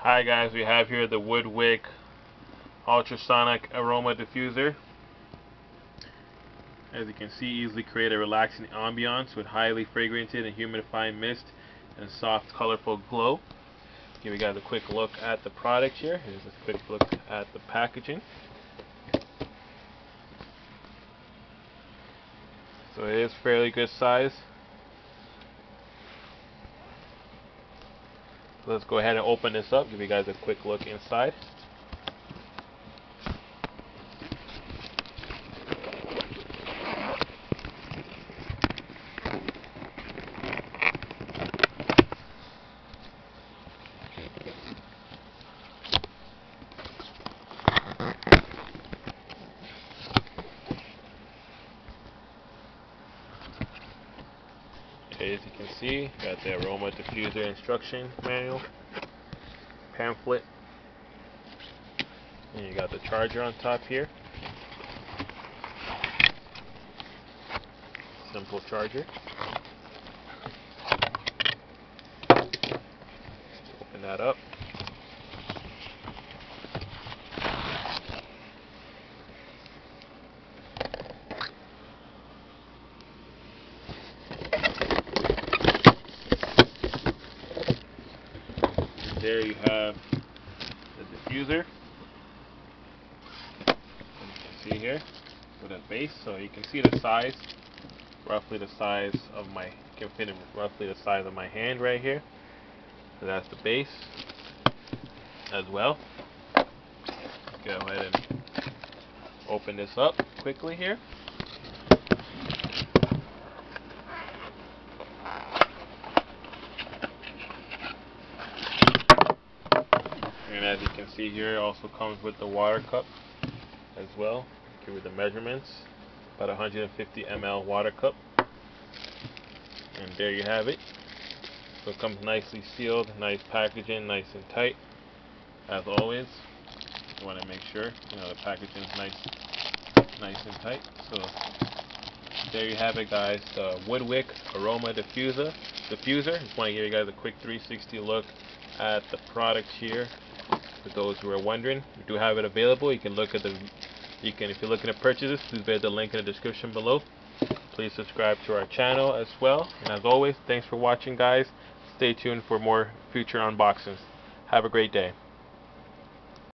Hi guys, we have here the Woodwick Ultrasonic Aroma Diffuser. As you can see, easily create a relaxing ambiance with highly fragranted and humidifying mist and soft, colorful glow. Give you guys a quick look at the product here. Here's a quick look at the packaging. So it is fairly good size. Let's go ahead and open this up, give you guys a quick look inside. As you can see, got the Aroma Diffuser instruction manual, pamphlet, and you got the charger on top here. Simple charger. Open that up. There you have the diffuser. You can see here with a base, so you can see the size, roughly the size of my, can fit in roughly the size of my hand right here. So that's the base as well. Let's go ahead and open this up quickly here. And as you can see here, it also comes with the water cup as well. Give you the measurements. About 150 ml water cup. And there you have it. So it comes nicely sealed, nice packaging, nice and tight. As always, you want to make sure the packaging is nice and tight. So there you have it, guys. The Woodwick Aroma Diffuser. Just want to give you guys a quick 360 look at the product here. For those who are wondering, we do have it available. You can look at if you're looking to purchase this, please visit the link in the description below. Please subscribe to our channel as well. And as always, thanks for watching, guys. Stay tuned for more future unboxings. Have a great day.